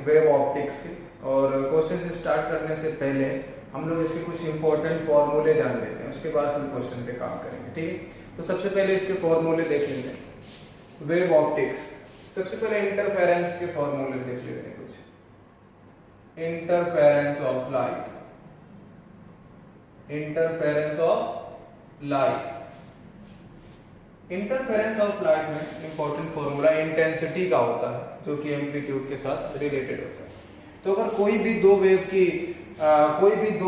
Wave optics के। और question से स्टार्ट करने से पहले हम लोग इसके कुछ इंपॉर्टेंट फॉर्मूले जान लेते हैं, उसके बाद फिर क्वेश्चन पे काम करेंगे, ठीक है। तो सबसे पहले इसके फॉर्मूले देख लेते हैं। वेव ऑप्टिक्स, सबसे पहले इंटरफेरेंस के फॉर्मूले देख लेते हैं कुछ। Interference of light, interference of light. Interference of light में इंपॉर्टेंट फॉर्मूला इंटेंसिटी का होता है, जो कि एम्पलीट्यूड के साथ रिलेटेड होता है। तो अगर कोई भी दो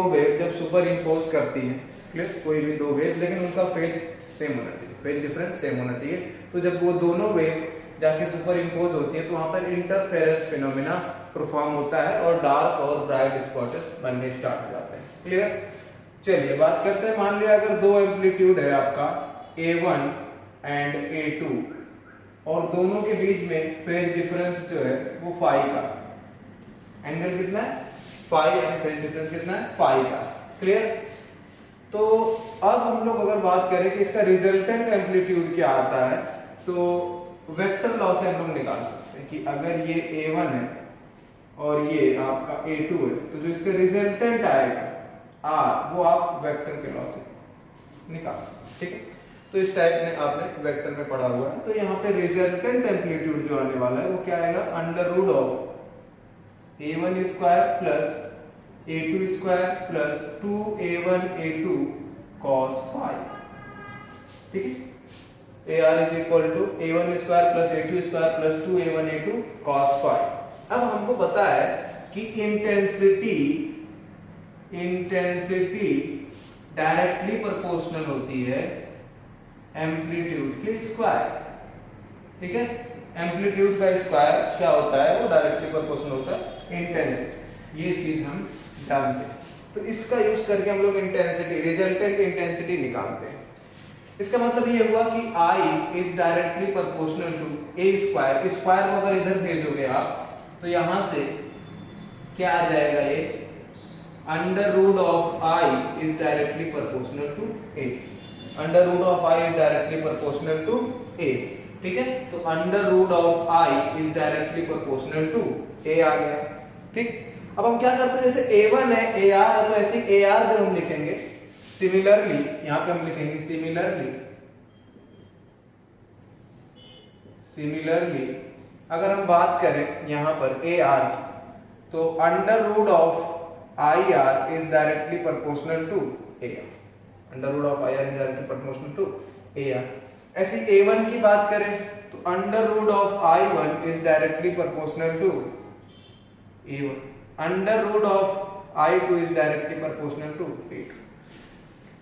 वेव जब सुपर इम्पोज करती है, क्लियर, कोई भी दो वेव, लेकिन उनका फेज सेम होना चाहिए, फेज डिफरेंस सेम होना चाहिए। तो जब वो दोनों वेव जाके सुपर इम्पोज होती है तो वहां पर इंटरफेरेंस फिनोमेना परफॉर्म होता है और डार्क और ब्राइट स्पॉट्स बनने स्टार्ट हो जाते हैं, क्लियर। चलिए बात करते हैं, मान लिया अगर दो एम्पलीट्यूड है आपका A1 एंड A2 और दोनों के बीच में फेज डिफरेंस जो है वो फाई का, एंगल कितना है, फाई, एंड फेज डिफरेंस कितना है, फाई का, क्लियर। तो अब हम लोग अगर बात करें कि इसका रिजल्टेंट एम्पलीट्यूड क्या आता है, तो वेक्टर लॉ से हम लोग निकाल सकते हैं कि अगर ये A1 है और ये आपका A2 है, तो जो इसका रिजल्टेंट आएगा R, वो आप वेक्टर के लॉ से निकाल, ठीक है। तो इस टाइप में आपने वेक्टर में पढ़ा हुआ है। तो यहाँ पे रिजल्टेंट एम्पलीट्यूड जो आने वाला है वो क्या आएगा, under root of A1 square plus A2 square plus 2A1 A2 cos phi, ठीक है। AR is equal to A1 square plus A2 square plus 2A1 A2 cos phi. अब हमको पता है कि इंटेंसिटी डायरेक्टली प्रोपोर्शनल होती है एम्पलीट्यूड के स्क्वायर, ठीक है। एम्पलीट्यूड का स्क्वायर क्या होता है, वो डायरेक्टली प्रोपोर्शनल होता है इंटेंसिटी, ये चीज हम जानते हैं। तो इसका यूज करके हम लोग इंटेंसिटी, रिजल्टेंट इंटेंसिटी निकालते हैं। इसका मतलब ये हुआ कि I is directly proportional to A square. Square को अगर इधर भेजोगे आप तो यहां से क्या आ जाएगा, ये under root of I is directly proportional to A। Under root of I is directly proportional to A, ठीक है। तो under root of I is directly proportional to A आ गया, ठीक। अब हम क्या करते हैं, जैसे A1 है, AR है, तो ऐसे AR जब हम लिखेंगे, सिमिलरली यहां पे हम लिखेंगे सिमिलरली अगर हम बात करें यहां पर AR की, तो under root of IR is directly proportional to AR। Under root of IR is directly proportional to AR। ऐसे A1 की बात करें तो under root of I1 is directly proportional to A1। Under root of I2 is directly proportional to A2।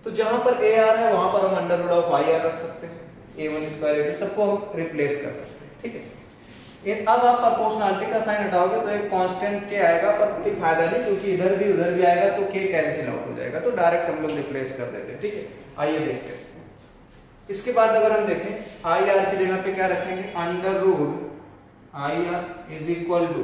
तो जहां पर AR है वहां पर हम अंडर रूट ऑफ IR रख सकते हैं, A1 स्क्वायर A2 सबको हम रिप्लेस कर सकते हैं, ठीक है। अब आप प्रोपोर्शनलिटी का साइन हटाओगे तो एक कांस्टेंट k आएगा, पर कोई फायदा नहीं क्योंकि इधर भी उधर भी आएगा तो k कैंसिल आउट हो जाएगा, तो डायरेक्ट हम लोग रिप्लेस कर देते हैं, ठीक है। आइए देखते हैं। इसके बाद अगर हम देखें IR की जगह पे क्या रखेंगे, under root IR is equal to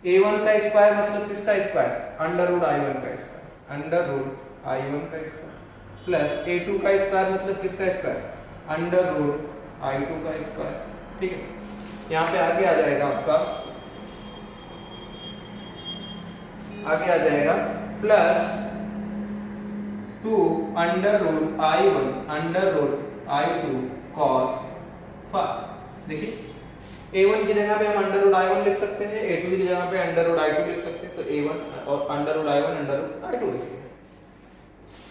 A1 का स्क्वायर मतलब किसका स्क्वायर, अंडर रूट I1 का स्क्वायर, अंडर रूट I1 का स्क्वायर प्लस A2 का स्क्वायर मतलब किसका स्क्वायर, अंडर रूट I2 का स्क्वायर, ठीक है। यहाँ पे आगे आ जाएगा आपका, आगे आ जाएगा plus 2 under root I1 under root I2 cos phi. देखिए A1 की जगह पे हम अंडर रूट I1 लिख सकते हैं, A2 की जगह पे अंडर रूट I2 लिख सकते हैं, तो A1 और under root I1 under root I2 लिखेंगे।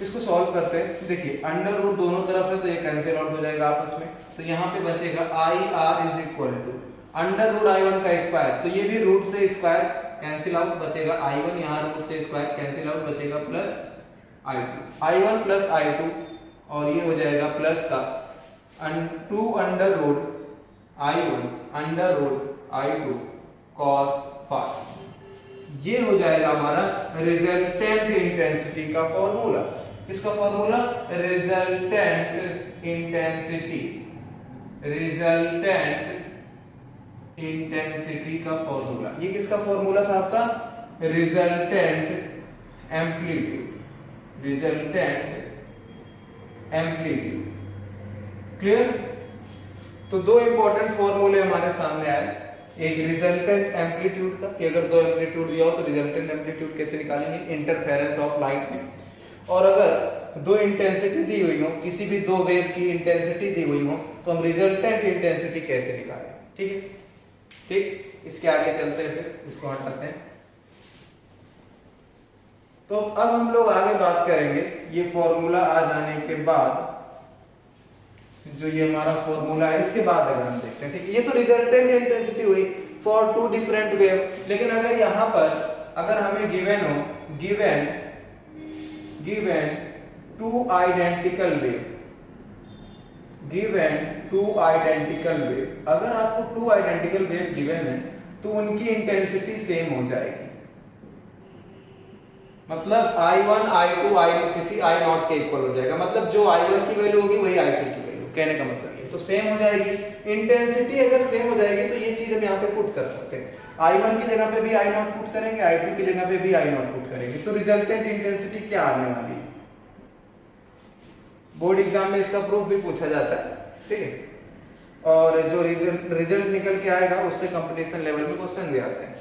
इसको सॉल्व करते हैं, देखिए अंडर रूट दोनों तरफ है तो ये कैंसिल आउट हो जाएगा आपस में, तो यहाँ पे बचेगा IR is equal to under root I1 का स्क्वायर, तो ये भी रूट से स्क्वायर कैंसिल आउट, बचेगा I1, यहाँ रूट से स्क्वायर कैंसिल आउट, बचेगा प्लस I1 प्लस I2, और ये हो जाएगा प्लस का 2 under root I1 under root I2 cos phi. ये हो जाएगा हमारा रिजल्टेंट इंटेंसिटी का फॉर्मूला। किसका फॉर्मूला, रिजल्टेंट इंटेंसिटी का फॉर्मूला। ये किसका फॉर्मूला था आपका, रिजल्टेंट एम्पलीट्यूड, क्लियर। तो दो इंपॉर्टेंट फॉर्मूले हमारे सामने आए, एक रिजल्टेंट एम्पलीट्यूड का, कि अगर दो एम्पलीट्यूड दिया हो तो रिजल्टेंट एम्पलीट्यूड कैसे निकालेंगे, इंटरफेरेंस ऑफ लाइट में। और अगर दो इंटेंसिटी दी हुई हो, किसी भी दो वेव की इंटेंसिटी दी हुई हो, तो हम रिजल्टेंट इंटेंसिटी कैसे निकालें। ठीक है, ठीक, इसके आगे चलते हैं, फिर इसको हटाते हैं। तो अब हम लोग आगे बात करेंगे, ये फॉर्मूला आ जाने के बाद, जो ये हमारा फॉर्मूला है, इसके बाद अगर हम देखते हैं, ठीक है, ये तो रिजल्टेंट इंटेंसिटी हुई फॉर टू डिफरेंट वेव। लेकिन अगर यहां पर अगर हमें गिवन हो, given to identical wave, given to identical wave, अगर आपको टू आइडेंटिकल वेव गिवन है तो उनकी इंटेंसिटी सेम हो जाएगी। मतलब I1 I2 I2 किसी I0 के इक्वल हो जाएगा, मतलब जो I1 की वैल्यू होगी वही I2 की वैल्यू, कहने का मतलब ये तो सेम हो जाएगी। इंटेंसिटी अगर सेम हो जाएगी तो ये चीज हम यहाँ पे पुट कर सकते हैं, I1 की जगह पे भी I0 पुट करेंगे, I2 की जगह पे भी I0 पुट करेंगे, तो रिजल्टेंट इंटेंसिटी क्या आने वाली है। बोर्ड एग्जाम में इसका प्रूफ भी पूछा जाता है, ठीक है, और जो रिजल्ट निकल के आएगा उससे कंपटीशन लेवल में क्वेश्चन भी आते हैं।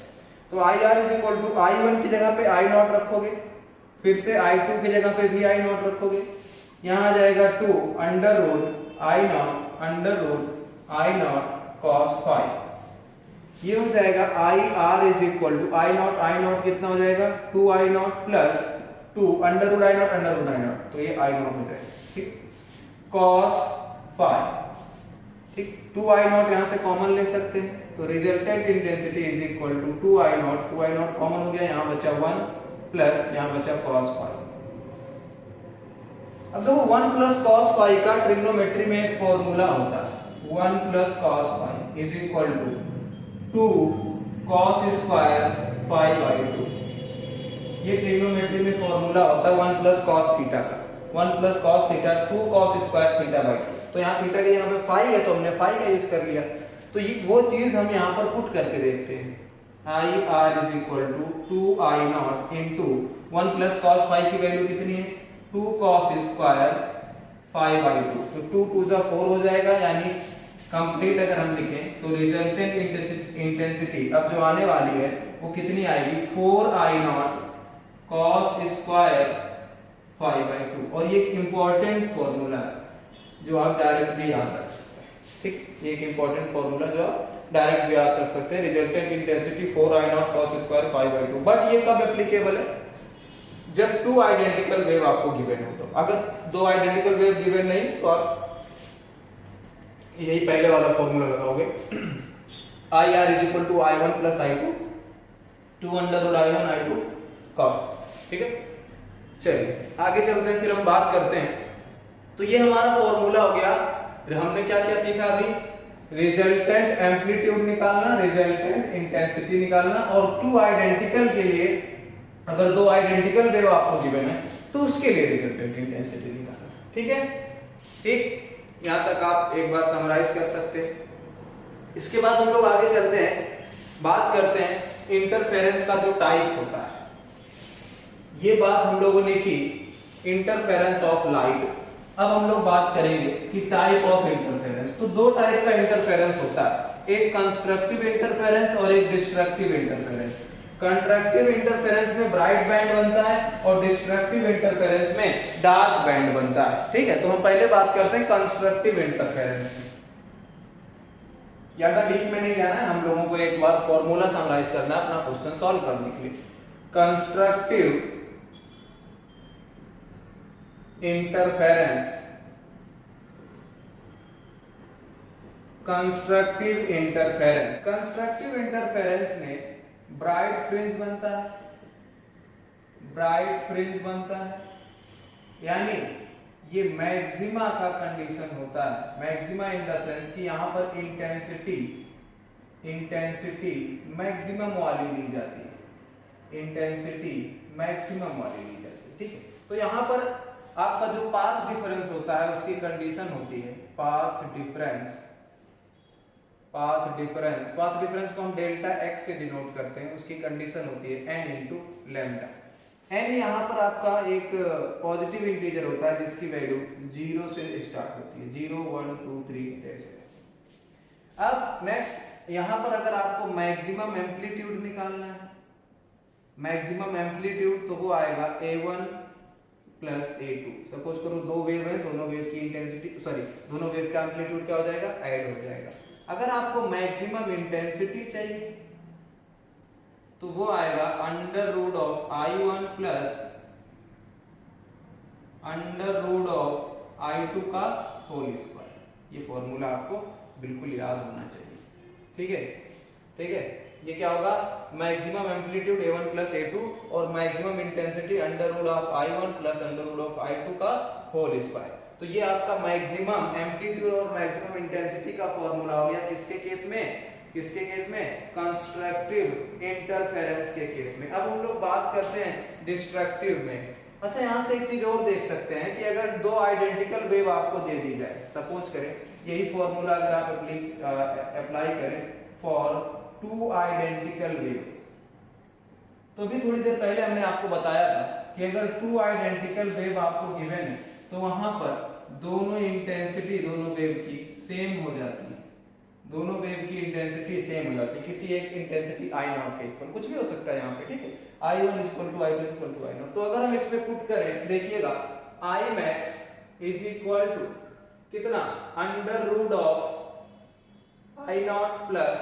तो IR is equal to I1 की जगह पे I0 रखोगे, फिर से I2 की जगह पे भी I0 रखोगे, यहाँ आ जाएगा 2 under root I0 cos phi, ये हो जाएगा IR is equal to I0 कितना हो जाएगा 2I0 plus 2 under root I0, तो ये I0 हो जाएगा, ठीक, cos phi, ठीक, 2I0 यहां से कॉमन ले सकते हैं, तो resultant intensity is equal to 2I0 common हो गया, यहां बचा 1 प्लस यहां बचा cos phi। अब देखो 1 प्लस cos phi का ट्रिग्नोमेट्री में एक फॉर्मूला होता है, 1 plus cos phi is equal to 2 cos square phi by 2, ये ट्रिग्नोमेट्री में फॉर्मूला होता है 1 प्लस cos थीटा का, 1 plus cos theta 2 cos square theta by 2। तो यहाँ थीटा के जगह पे फाई है तो हमने फाई का यूज कर लिया, तो ये वो चीज हम यहाँ पर पुट करके देखते हैं, IR is equal to 2I0 into 1 plus cos phi की वैल्यू कितनी है 2 cos स्क्वायर phi बाय 2, तो 2 2 जा 4 हो जाएगा, यानी कंप्लीट अगर हम लिखें तो रिजल्टेंट इंटेंसिटी अब जो आने वाली है वो कितनी आएगी 4I0 cos square phi by 2। और ये एक इंपॉर्टेंट फॉर्मूला है जो आप डायरेक्टली याद रख सकते हैं, ठीक, ये एक इंपॉर्टेंट फॉर्मूला जो आप डायरेक्ट भी याद रख सकते हैं, resultant intensity 4I0 cos square phi by 2। But ये कब एप्लीकेबल है, जब टू आइडेंटिकल वेव आपको गिवन हो। तो अगर दो आइडेंटिकल वेव गिवन नहीं तो आप यही पहले वाला फॉर्मूला लगाओगे, IR is equal to I1 plus I2 2 under root I1 I2 cos, ठीक है। चलिए आगे चलते हैं, फिर हम बात करते हैं। तो ये हमारा फॉर्मूला हो गया, हमने क्या क्या सीखा अभी, रिजल्टेंट एम्पलीट्यूड निकालना, रिजल्टेंट इंटेंसिटी निकालना, और टू आइडेंटिकल के लिए अगर दो आइडेंटिकल वेव आपको गिवन है तो उसके लिए रिजल्टेंट इंटेंसिटी निकालना, ठीक है, ठीक, यहां तक आप एक बार समराइज कर सकते हैं। इसके बाद हम लोग आगे चलते हैं, बात करते हैं इंटरफेरेंस का जो टाइप होता है। ये बात हम लोगों ने की इंटरफेरेंस ऑफ लाइट। अब हम लोग बात करेंगे कि टाइप ऑफ इंटरफेरेंस। तो दो टाइप का इंटरफेरेंस होता है, एक कंस्ट्रक्टिव इंटरफेरेंस और एक डिस्ट्रक्टिव इंटरफेरेंस। कंस्ट्रक्टिव इंटरफेरेंस में ब्राइट बैंड बनता है और डिस्ट्रक्टिव इंटरफेरेंस में डार्क बैंड बनता है, ठीक है। तो हम पहले बात करते हैं कंस्ट्रक्टिव इंटरफेरेंस की। ज्यादा डीप में नहीं जाना है, हम लोगों को एक बार फॉर्मूला समराइज करना है अपना क्वेश्चन सॉल्व करने के लिए। Constructive interference, constructive interference, constructive interference में ब्राइट फ्रिंज बनता है, ब्राइट फ्रिंज बनता है, यानी ये मैक्सिमा का कंडीशन होता है। मैक्सिमा इन द सेंस कि यहां पर इंटेंसिटी मैक्सिमम वाली ली जाती है, इंटेंसिटी मैक्सिमम वाली ली जाती है, ठीक है। तो यहां पर आपका जो पाथ डिफरेंस होता है उसकी कंडीशन होती है पाथ डिफरेंस को हम डेल्टा x से डिनोट करते हैं, उसकी कंडीशन होती है n इंटू लैम्डा। n यहाँ पर आपका एक पॉजिटिव इंटीजर होता है जिसकी वैल्यू 0 से स्टार्ट होती है, 0 1 2 3 ऐसे। अब नेक्स्ट यहां पर अगर आपको मैक्सिमम एम्पलीट्यूड निकालना है, मैक्सिमम एम्पलीट्यूड, तो वो आएगा A1 प्लस A2। सपोज करो दो वेव है, दोनों वेव की इंटेंसिटी दोनों वेव का एम्पलीट्यूड क्या हो जाएगा, ऐड हो जाएगा। अगर आपको मैक्सिमम इंटेंसिटी चाहिए तो वो आएगा under root of I1 plus under root of I2 का होल स्क्वायर। ये फॉर्मूला आपको बिल्कुल याद होना चाहिए, ठीक है, ठीक है। ये क्या होगा, maximum amplitude A1 plus A2 और maximum intensity under root of I1 plus under root of I2 का होल स्क्वायर। तो ये आपका मैक्सिमम एम्पलीट्यूड और मैक्सिमम इंटेंसिटी का फॉर्मूला हो गया किसके केस में, किसके केस में, कंस्ट्रक्टिव इंटरफेरेंस के केस में। अब हम लोग बात करते हैं डिस्ट्रक्टिव में। अच्छा, यहां से एक चीज और देख सकते हैं कि अगर दो आइडेंटिकल वेव आपको दे दी जाए, सपोज करें यही फॉर्मूला अगर आप अप्लाई करें फॉर टू आइडेंटिकल वेव, तो भी थोड़ी देर पहले हमने आपको बताया था कि अगर टू आइडेंटिकल वेव आपको गिवन है तो वहां पर दोनों इंटेंसिटी दोनों वेव की सेम हो जाती है, दोनों वेव की इंटेंसिटी सेम हो जाती है, किसी एक इंटेंसिटी I0 के इक्वल, कुछ भी हो सकता है यहाँ पे, ठीक है, I1 equal to I2 equal to I0। तो अगर हम इसमें पुट करें, देखिएगा Imax इज इक्वल टू कितना, under root of I0 plus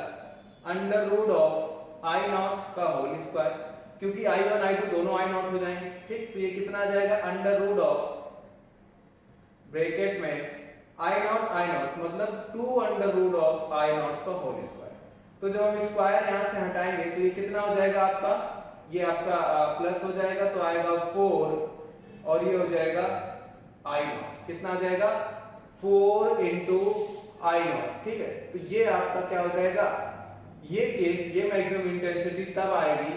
under root of I0 का होल स्क्वायर, क्योंकि I1 I2 दोनों I0 हो जाएंगे, ठीक। तो ये कितना आ जाएगा, अंडर रूट ऑफ ब्रैकेट में I0 मतलब 2 अंडर रूट ऑफ I0 का होल स्क्वायर। तो जब हम स्क्वायर यहां से हटाएंगे तो ये कितना हो जाएगा आपका, ये आपका प्लस हो जाएगा, तो आएगा 4 और ये हो जाएगा I0, कितना आ जाएगा 4 इंटू I0, ठीक है। तो ये आपका क्या हो जाएगा, ये केस, ये मैक्सिमम इंटेंसिटी तब आएगी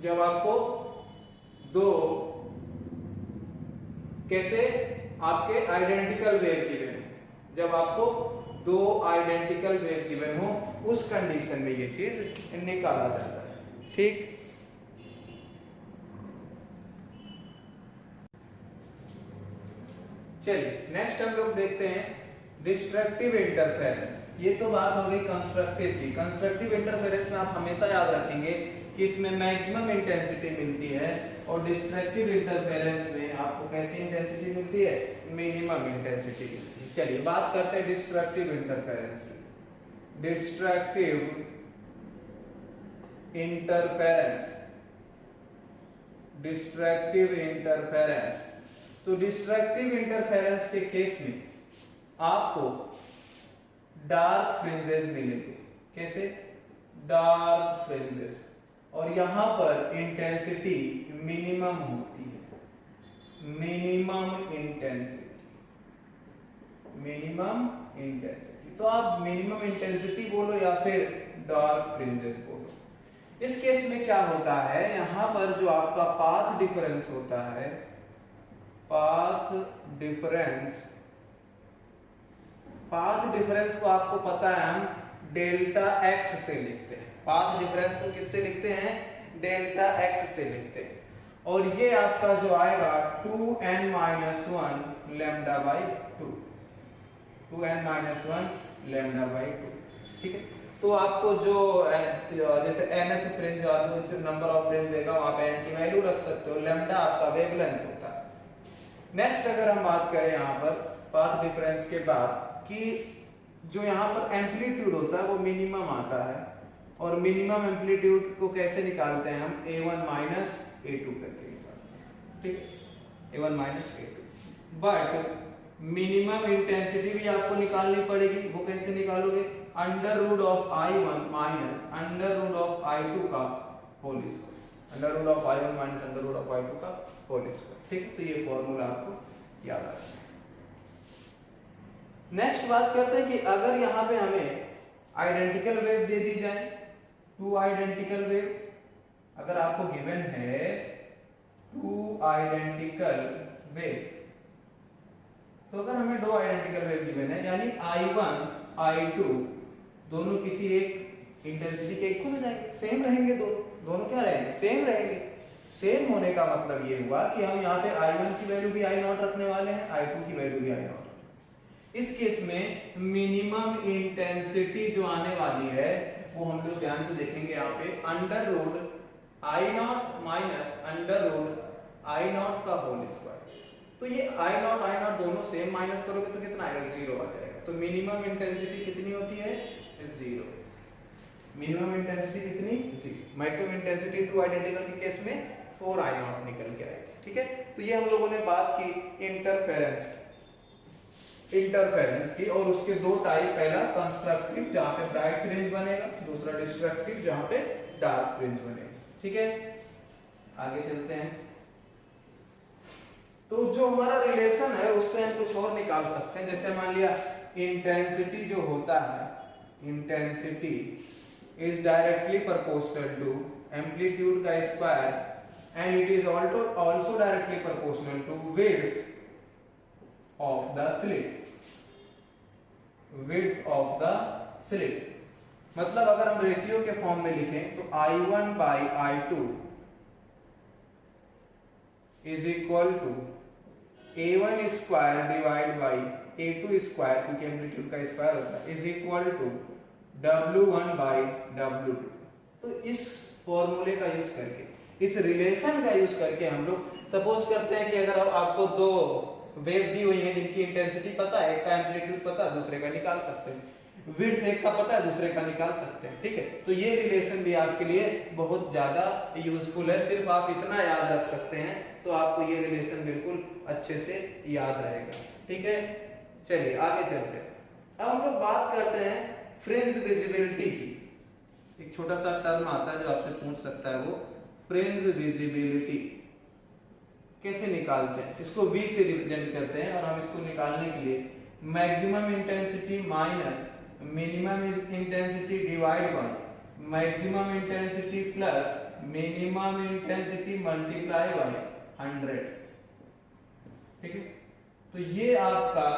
जब आपको दो, कैसे, आपके आइडेंटिकल वेव गिवन हो, जब आपको दो आइडेंटिकल वेव गिवन हो उस कंडीशन में ये चीज निकाला जाता है, ठीक। चलिए नेक्स्ट हम लोग देखते हैं डिस्ट्रक्टिव इंटरफेरेंस। ये तो बात हो गई कंस्ट्रक्टिव की। कंस्ट्रक्टिव इंटरफेरेंस में आप हमेशा याद रखेंगे कि इसमें मैक्सिमम इंटेंसिटी मिलती है और डिस्ट्रक्टिव इंटरफेरेंस में आपको कैसी इंटेंसिटी मिलती है, मिनिमम इंटेंसिटी मिलती है। चलिए बात करते हैं डिस्ट्रक्टिव इंटरफेरेंस की। Destructive interference, destructive interference. तो डिस्ट्रक्टिव इंटरफेरेंस के केस में आपको डार्क फ्रिंजेस मिलेंगे, कैसे, डार्क फ्रिंजेस, और यहां पर इंटेंसिटी मिनिमम होती है, मिनिमम इंटेंसिटी, मिनिमम इंटेंसिटी। तो आप मिनिमम इंटेंसिटी बोलो या फिर डार्क फ्रिंजेस बोलो। इस केस में क्या होता है, यहां पर जो आपका पाथ डिफरेंस होता है, पाथ डिफरेंस, पाथ डिफरेंस को आपको पता है हम डेल्टा एक्स से लिखते हैं। पाथ डिफरेंस को किससे लिखते हैं, डेल्टा एक्स से लिखते हैं। और ये आपका जो आएगा 2n-1 lambda by 2, 2n-1 lambda by 2, ठीक है। तो आपको जो जैसे nth फ्रिंज आपको जो नंबर ऑफ फ्रिंज देगा वहां पे n की वैल्यू रख सकते हो, लैम्डा आपका वेवलेंथ होता है। नेक्स्ट अगर हम बात करें यहाँ पर पाथ डिफरेंस के बाद कि जो यहाँ पर एम्पलीट्यूड होता है वो मिनिमम आता है, और मिनिमम एम्पलीट्यूड को कैसे निकालते हैं हम, A1 माइनस A2 करके निकालते हैं, ठीक, A1 minus A2। But minimum intensity भी आपको निकालनी पड़ेगी, वो कैसे निकालोगे, under root of I1 minus under root of I2 का whole square, under root of I1 minus under root of I2 का होल स्क्वायर, ठीक। तो ये फॉर्मूला आपको याद आ जाए। नेक्स्ट बात करते हैं कि अगर यहाँ पे हमें आइडेंटिकल वेव दे दी जाए, टू आइडेंटिकल वेव अगर आपको गिवन है, टू आइडेंटिकल वेव, तो अगर हमें दो आइडेंटिकल वेव गिवन है यानी I1 I2 दोनों किसी एक इंटेंसिटी के इक्वल हो जाएंगे, सेम रहेंगे, दोनों क्या रहेंगे, सेम रहेंगे। सेम होने का मतलब ये हुआ कि हम यहाँ पे I1 की वैल्यू भी I0 रखने वाले हैं, I2 की वैल्यू भी I0। इस केस में मिनिमम इंटेंसिटी जो आने वाली है वो हम लोग ध्यान से देखेंगे यहाँ पे under root I not minus under root I not का होल स्क्वायर। तो ये आई नॉट दोनों सेम माइनस करोगे तो कितना आएगा, 0 आ जाएगा। तो मिनिमम इंटेंसिटी कितनी होती है, 0। मिनिमम इंटेंसिटी कितनी, 0। मैक्सिमम इंटेंसिटी टू आइडेंटिकल के केस में 4 आई नॉट निकल के आई थी। ठीक है, तो ये हम लोगों ने बात की इंटरफेरेंस की, और उसके दो टाइप, पहला कंस्ट्रक्टिव जहां पे ब्राइट फ्रिंज बनेगा, दूसरा डिस्ट्रक्टिव जहां पे डार्क फ्रिंज बनेगा। ठीक है, आगे चलते हैं। तो जो हमारा रिलेशन है उससे हम कुछ और निकाल सकते हैं। जैसे मान लिया इंटेंसिटी जो होता है, intensity is directly proportional to amplitude का square and it is also directly proportional to width of the slit. Width of the slit मतलब अगर हम रेशियो के फॉर्म में लिखें तो I1 by I2 is equal to A1 square divide by A2 square, क्योंकि amplitude का square होता है, is equal to W1 by W2। तो इस फॉर्मूले का यूज करके, इस रिलेशन का यूज करके हम लोग सपोज करते हैं कि अगर आपको दो वेव दी हुई है जिनकी इंटेंसिटी पता है, एक का एम्पलीट्यूड पता है, दूसरे का निकाल सकते हैं। विड्थ एक का पता है, दूसरे का निकाल सकते हैं। ठीक है, तो ये रिलेशन भी आपके लिए बहुत ज्यादा यूजफुल है। सिर्फ आप इतना याद रख सकते हैं तो आपको ये रिलेशन बिल्कुल अच्छे से याद रहेगा। ठीक है, चलिए आगे चलते हैं। अब हम लोग बात करते हैं फ्रिंज विजिबिलिटी की। एक छोटा सा टर्म आता है जो आपसे पूछ सकता है, वो फ्रिंज विजिबिलिटी कैसे निकालते हैं। इसको V से रिप्रेजेंट करते हैं और हम इसको निकालने के लिए maximum intensity minus minimum intensity divide by maximum intensity plus minimum intensity multiply by 100। ठीक है, तो ये आपका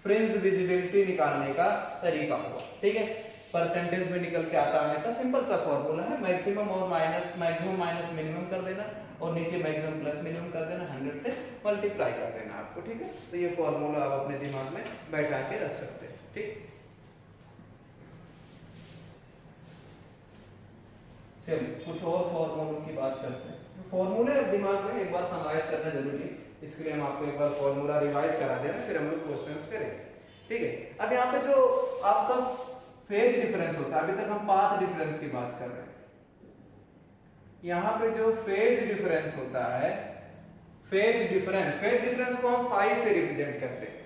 फ्रिंज विजिबिलिटी निकालने का तरीका हुआ। ठीक है, परसेंटेज में निकल के आता है, हमेशा सिंपल सा फॉर्मूला है, मैक्सिमम और माइनस, मैक्सिमम माइनस मिनिमम कर देना और नीचे मैक्सिमम प्लस मिनिमम कर देना, 100 से मल्टीप्लाई कर देना आपको। ठीक है, तो ये फॉर्मूला आप अपने दिमाग में बैठा के रख सकते हैं। ठीक, चलिए कुछ और फॉर्मूलों की बात करते हैं। फॉर्मूले दिमाग में एक बार समराइज करना जरूरी है, इसके लिए हम आपको एक बार फॉर्मूला रिवाइज करा देना, फिर हम लोग क्वेश्चंस करेंगे। ठीक है, अब यहाँ पे जो आपका फेज डिफरेंस होता है, अभी तक हम पाथ डिफरेंस की बात कर रहे थे। यहाँ पे जो फेज डिफरेंस होता है, फेज डिफरेंस को हम फाई से रिप्रेजेंट करते हैं।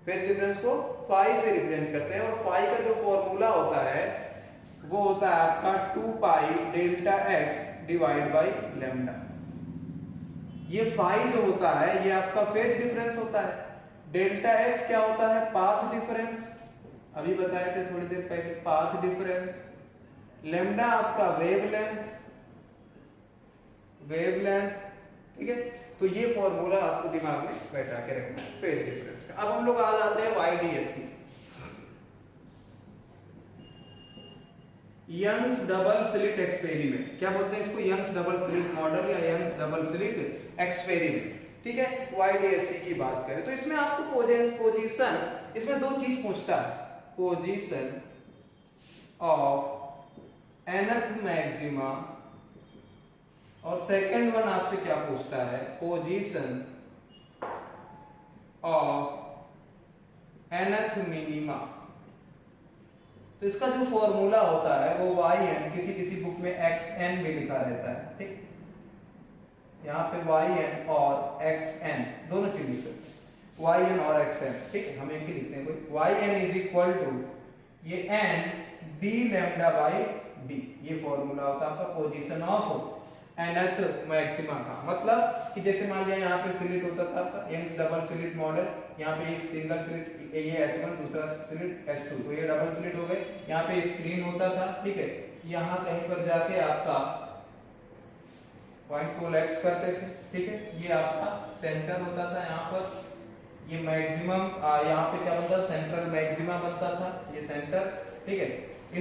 फेज डिफरेंस को फाई से रिप्रेजेंट करते हैं और फाई का जो फॉर्मूला होता है वो होता है आपका 2 pi delta x divide by lambda. ये फाई जो होता है ये आपका फेज डिफरेंस होता है। डेल्टा x क्या होता है, पाथ डिफरेंस, अभी बताए थे थोड़ी देर पहले, पाथ डिफरेंस। लैम्डा आपका वेवलेंथ। ठीक है, तो ये फॉर्मूला आपको दिमाग में बैठा के रखना है फेज डिफरेंस का। अब हम लोग आ जाते हैं YDSC, Young's double slit experiment. क्या बोलते हैं इसको, यंग्स डबल स्लिट मॉडल या यंग्स डबल स्लिट एक्सपेरिमेंट। ठीक है, YDSC की बात करें तो इसमें आपको पोजीशन, इसमें दो चीज पूछता है, पोजीशन ऑफ nth मैक्सिमा और सेकंड वन आपसे क्या पूछता है, पोजीशन ऑफ nth मिनिमा। तो इसका जो फॉर्मूला होता है वो yn, किसी किसी बुक में xn भी लिखा रहता है। ठीक, यहाँ पे yn और xn दोनों चीज लिख सकते हैं, yn और xn। ठीक है, हम एक ही लिखते हैं, कोई yn इज इक्वल टू ये n d lambda by d, ये फॉर्मूला होता है आपका पोजीशन ऑफ nth मैक्सिमा का। मतलब कि जैसे मान लिया यहाँ पे स्लिट होता था आपका यंग्स डबल स्लिट मॉडल, यहाँ पे एक सिंगल स्लिट ये S1, दूसरा स्लिट S2, तो ये डबल स्लिट हो गए। यहाँ पे स्क्रीन होता था। ठीक है, यहाँ कहीं पर जाके आपका पॉइंट कोलैप्स करते थे। ठीक है, ये आपका सेंटर होता था, यहाँ पर ये मैक्सिमम, यहाँ पे क्या बनता, सेंट्रल मैक्सिमा बनता था, ये सेंटर। ठीक है,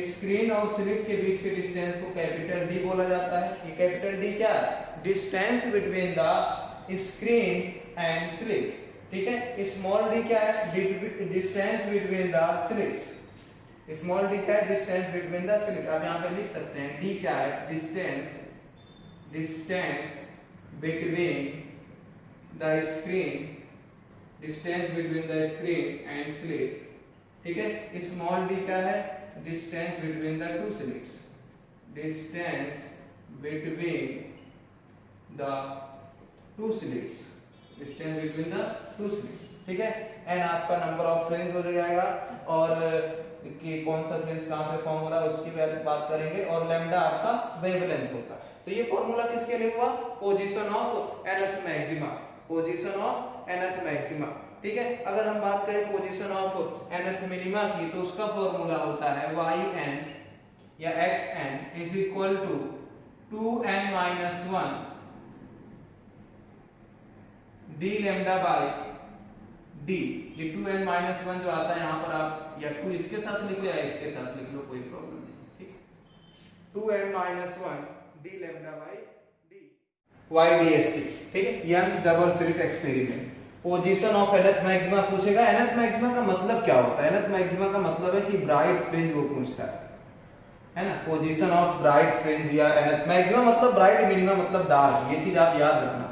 स्क्रीन और स्लिट के बीच के डिस्टेंस को कैपिटल D बोला जाता है। ये कैपिटल D क्या है, distance between the screen and slit. ठीक है, स्मॉल d क्या है, distance between the slits. Small D क्या है? Distance between the slit. आप यहाँ पे लिख सकते हैं डी क्या है? Distance between the screen, distance between the screen and slit. ठीक है, स्मॉल डी क्या है? Distance between the two slits, distance between the two slits, distance between the two slits. ठीक है, एन आपका नंबर ऑफ फ्रिंज हो जाएगा, और कि कौन सा फ्रिंज कहां पे फॉर्म हो रहा है उसकी बात करेंगे, और लैम्डा आपका वेवलेंथ होता है। तो ये फॉर्मूला किसके लिए हुआ? Position of nth maxima, position of nth maxima. ठीक है, अगर हम बात करें पोजीशन ऑफ nth मिनिमा की, तो उसका फॉर्मूला होता है yn या xn is equal to 2n minus 1 d lambda by d। ये 2n माइनस 1 जो आता है यहाँ पर, आप या 2 इसके साथ लिखो या इसके साथ लिख लो, कोई प्रॉब्लम नहीं। ठीक, 2n minus 1 d lambda by d YDSC। ठीक है, Young's double slit experiment. Position of nth maxima पूछेगा। nth मैक्सिमा का मतलब क्या होता है? nth मैक्सिमा का मतलब है कि ब्राइट फ्रिंज वो पूछता है ना। पोजीशन ऑफ ब्राइट फ्रिंज या nth मैक्सिमा मतलब ब्राइट, मिनिमा मतलब डार्क। ये चीज आप याद रखना,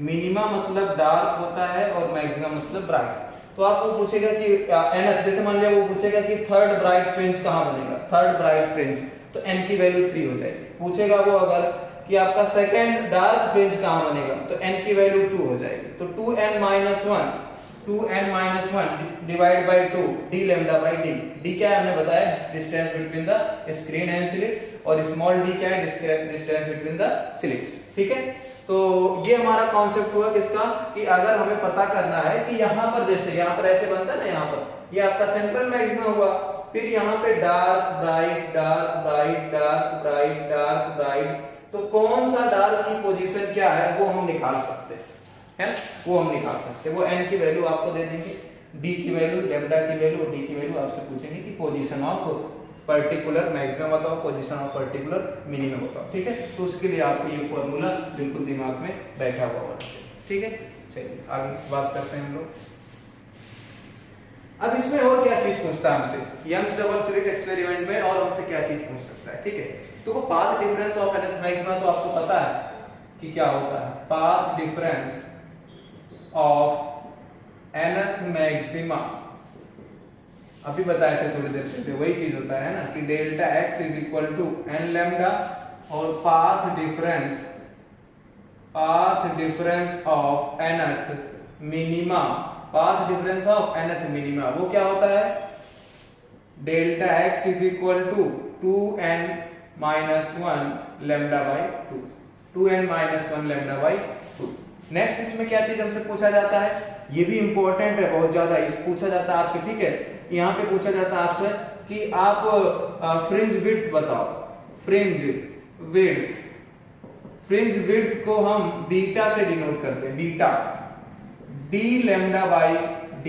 मिनिमा मतलब डार्क होता है और मैक्सिमा मतलब ब्राइट। तो आपको पूछेगा कि nth, जैसे मान लिया वो पूछेगा कि थर्ड ब्राइट फ्रिंज कहां बनेगा, थर्ड ब्राइट फ्रिंज, तो n की वैल्यू 3 हो जाएगी। पूछेगा वो अगर कि आपका सेकंड डार्क फ्रिंज कहां बनेगा, तो n की वैल्यू 2 हो जाएगी। तो 2n minus 1 divide by 2 d lambda by d। d क्या है हमने बताया? Distance between the screen and slit, और स्मॉल d क्या है? Distance between the slits. ठीक है, तो ये हमारा कॉन्सेप्ट हुआ किसका, कि अगर हमें पता करना है कि यहाँ पर, जैसे यहाँ पर ऐसे बनता है ना, यहाँ पर ये आपका सेंट्रल मैक्सिमा हुआ, फिर यहाँ पे dark bright dark bright dark bright dark bright, तो कौन सा डार्क की पोजीशन क्या है वो हम निकाल सकते हैं, है ना, वो हम निकाल सकते हैं। वो n की वैल्यू आपको दे देंगे, d की वैल्यू, लैम्डा की वैल्यू और d की वैल्यू आपसे पूछेंगे कि पोजीशन ऑफ पर्टिकुलर मैक्सिमम बताओ, पोजीशन ऑफ पर्टिकुलर मिनिमम बताओ। ठीक है, तो उसके लिए आपको ये फॉर्मूला बिल्कुल दिमाग में बैठा हुआ होना चाहिए। ठीक है, चलिए आगे बात करते हैं हम लोग। अब इसमें और क्या चीज पूछता है हमसे, यंग्स डबल स्लिट एक्सपेरिमेंट में और हमसे क्या चीज पूछ सकता है। ठीक है, तो वो path difference of nth maxima तो आपको पता है कि क्या होता है। Path difference of nth maxima अभी बताए थे थोड़ी देर पहले, वही चीज होता है ना कि delta x is equal to n lambda, और path difference of nth minima, path difference of nth minima वो क्या होता है? Delta x is equal to 2n minus 1 lambda by 2, 2n minus 1 lambda by 2। Next इसमें क्या चीज हमसे पूछा जाता है, ये भी इंपॉर्टेंट है बहुत ज्यादा, इस पूछा जाता है आपसे। ठीक है, यहाँ पे पूछा जाता है आपसे कि आप फ्रिंज विड्थ बताओ, फ्रिंज विड्थ को हम बीटा से डिनोट करते हैं, beta d lambda by d।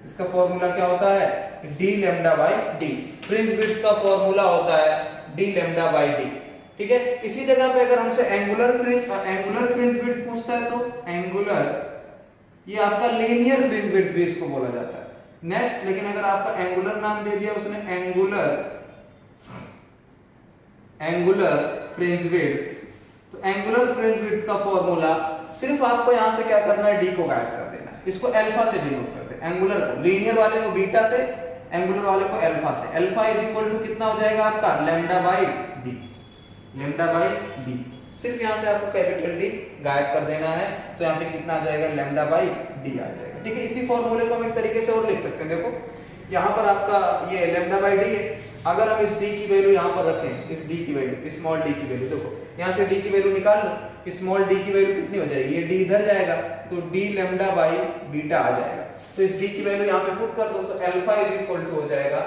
इसका फॉर्मूला क्या होता है? d lambda by d। Fringe width का फॉर्मूला होता है d लैम्डा बाय d। ठीक है, इसी जगह पे अगर हमसे एंगुलर फ्रिंज विड्थ पूछता है तो एंगुलर, ये आपका लीनियर फ्रिंज विड्थ भी इसको बोला जाता है। नेक्स्ट, लेकिन अगर आपका एंगुलर नाम दे दिया उसने, एंगुलर फ्रिंज विड्थ, तो एंगुलर फ्रिंज विड्थ का फॉर्मूला सिर्फ आपको यहां से क्या करना है, d को गायब कर देना है, इसको अल्फा से डिनोट करते हैं। एंगुलर को, लीनियर वाले को बीटा से, एंगुलर वाले को अल्फा से। अल्फा इज इक्वल टू कितना हो जाएगा आपका? Lambda by d, lambda by d। सिर्फ यहां से आपको कैपिटल D गायब कर देना है, तो यहाँ पे कितना आ जाएगा? लैम्डा बाय d आ जाएगा। ठीक है, इसी फॉर्मूले को हम एक तरीके से और लिख सकते हैं। देखो यहाँ पर आपका ये लैम्डा बाय d है, अगर हम इस d की वैल्यू यहाँ पर रखें, इस d की वैल्यू, स्मॉल d की वैल्यू, देखो यहाँ से d की वैल्यू निकाल लो, स्मॉल d की वैल्यू कितनी हो जाएगी? ये d इधर जाएगा तो d लैम्डा बाय बीटा आ जाएगा। तो इस d की वैल्यू यहाँ पे पुट कर दो, तो अल्फा इज इक्वल टू हो जाएगा,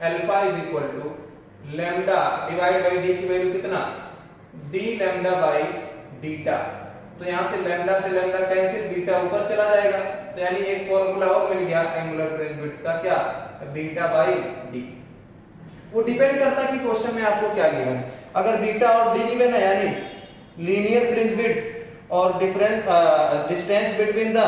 alpha is equal to lambda divide by d की वैल्यू कितना? d lambda by beta. तो यहाँ से लैम्डा कैंसिल, बीटा ऊपर चला जाएगा, तो यानी एक फॉर्मूला और मिल गया एंगुलर फ्रिंज विड्थ का, क्या? Beta by d। वो डिपेंड करता है कि क्वेश्चन में आपको क्या गिवन है। अगर बीटा और d गिवन है, यानी लीनियर फ्रिंज विड्थ और distance between the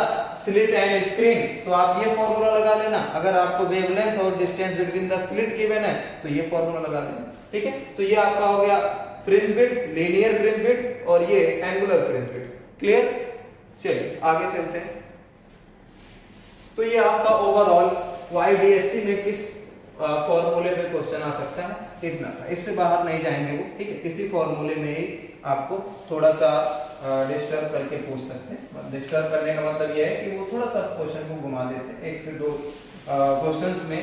slit and screen, तो आप ये फॉर्मूला लगा लेना। अगर आपको वेवलेंथ और distance between the slit given है तो ये फॉर्मूला लगा लेना, ठीक है। तो ये आपका हो गया fringe width, linear fringe width, और ये एंगुलर फ्रिंज विड्थ। क्लियर? चलिए आगे चलते हैं। तो ये आपका ओवरऑल YDSC में किस फॉर्मूले पे क्वेश्चन आ सकता है, इतना था, इससे बाहर नहीं जाएंगे वो, ठीक है। इसी फॉर्मूले में ही आपको थोड़ा सा डिस्टर्ब करके पूछ सकते हैं। डिस्टर्ब करने का मतलब ये है कि वो थोड़ा सा क्वेश्चन को घुमा देते हैं, 1 से 2 क्वेश्चंस में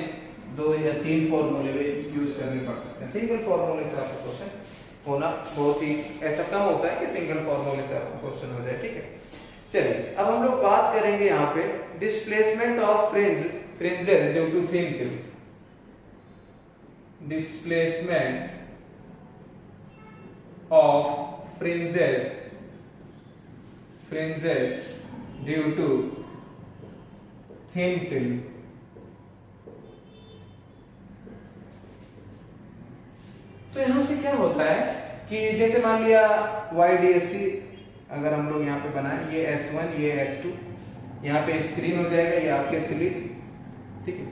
2 या 3 फॉर्मूले यूज करने पड़ सकते हैं। सिंगल फॉर्मूले से आपका क्वेश्चन होना बहुत ही ऐसा कम होता है कि सिंगल फॉर्मूले से आपका क्वेश्चन हो जाए, ठीक है। चलिए अब हम लोग बात करेंगे यहाँ पे displacement of fringes due to thin film. Displacement of fringes due to thin film. तो यहां से क्या होता है कि जैसे मान लिया YDSC अगर हम लोग यहाँ पे बनाए, ये S1 ये S2, यहाँ पे स्क्रीन हो जाएगा, ये आपके स्लिट, ठीक है।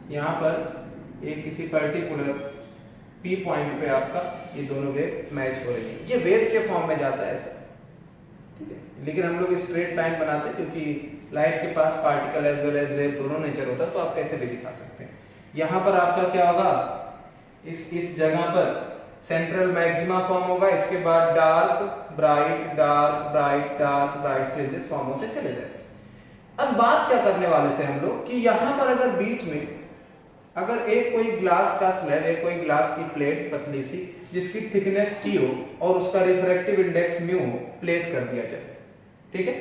यहाँ पर एक किसी पर्टिकुलर P पॉइंट पे आपका ये दोनों वेव मैच हो रही है, ये वेव के फॉर्म में जाता है ऐसा, ठीक है। लेकिन हम लोग स्ट्रेट लाइन बनाते हैं क्योंकि लाइट के पास particle as well as wave दोनों नेचर होता है, तो आप कैसे भी दिखा सकते हैं। यहाँ पर आपका क्या होगा, इस जगह पर सेंट्रल मैक्सिमा फॉर्म होगा, इसके बाद dark bright dark bright dark bright fringes form होते चले जाएंगे। अब बात क्या करने वाले थे हम लोग कि यहाँ पर अगर बीच में अगर एक कोई ग्लास का स्लैब, एक कोई ग्लास की प्लेट पतली सी जिसकी थिकनेस T हो और उसका रिफ्रैक्टिव इंडेक्स म्यू हो, प्लेस कर दिया जाए, ठीक है।